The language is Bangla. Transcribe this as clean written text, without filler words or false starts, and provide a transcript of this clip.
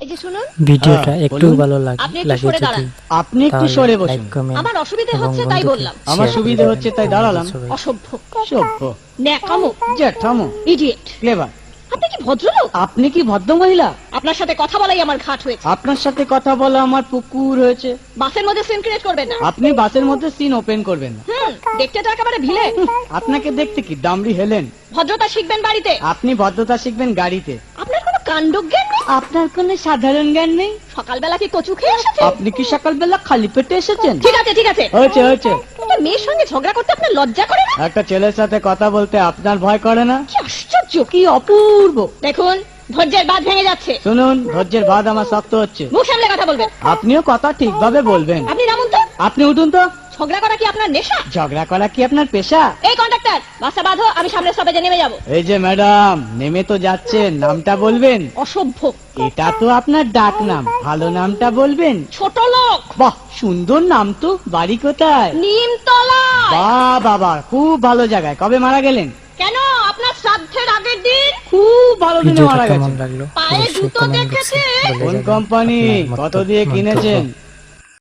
যে শুনুন, ভিডিওটা একটু বলুন। ভালো আপনি একটু লাগে সরে যদি দাঁড়ান। আপনি একটু সরে বসুন। আমার অসুবিধা হচ্ছে তাই বললাম। আমার সুবিধে হচ্ছে তাই দাঁড়ালাম। অসভ্য, সভ্য, ন্যাকামো, জ্যাঠামো, ইডিয়েট। ক্লেভার। আপনি কি ভদ্রলোক? আপনি কি ভদ্র মহিলা? আপনার সাথে কথা বলাই আমার ঘাট হয়েছে। আপনার সাথে কথা বলা আমার পুকুর হয়েছে। বাসের মধ্যে সিন ক্রিয়েট করবেন না। আপনি বাসের মধ্যে সিন ওপেন করবেন না। দেখতে তো একেবারে ভিলে। আপনাকে দেখতে কি দামড়ি হেলেন? ভদ্রতা শিখবেন বাড়িতে। আপনি ভদ্রতা শিখবেন গাড়িতে। আপনার কোনো কাণ্ডজ্ঞান নেই। আপনার কোনো সাধারণ জ্ঞান নেই। সকালবেলা কি কচু খেয়ে এসেছেন? আপনি কি সকালবেলা খালি পেটে এসেছেন? ঠিক আছে ঠিক আছে, হয়েছে হয়েছে। একটা মেয়ের সঙ্গে ঝগড়া করতে আপনার লজ্জা করে না? একটা ছেলের সাথে কথা বলতে আপনার ভয় করে না? কি আশ্চর্য! কি অপূর্ব। দেখুন, ধৈর্যের বাঁধ ভেঙে যাচ্ছে। শুনুন, ধৈর্যের বাঁধ আমার শক্ত হচ্ছে। মুখ সামলে কথা বলবেন। আপনিও কথা ঠিকভাবে বলবেন। আপনি নামুন তো। আপনি উঠুন তো। ঝগড়া করা কি আপনার নেশা? ঝগড়া করা কি আপনার পেশা? এই কন্ডাক্টর, বাসটা বাঁধো, আমি সামনের স্টপেজে নেমে যাব। এই যে ম্যাডাম, নেমে তো যাচ্ছেন, নামটা বলবেন। অসভ্য, এটা তো আপনার ডাক নাম, ভালো নামটা বলবেন। ছোট লোক। বাহ, সুন্দর নাম তো। বাড়ি কোথায়? নিমতলা। বাহ বাবা, খুব ভালো জায়গায়। কবে মারা গেলেন? কেন, আপনার শ্রাদ্ধের আগের দিন। খুব ভালো দিনে ভিডিওটা মারা কেমন গেছেন। লাগলো পায়ে অবশ্যই জুতো কমেন্ট দেখেছে। বক্সে বলে কোন যাবেন কোম্পানি? আপনার কত মন্তব্য। দিয়ে কিনেছেন?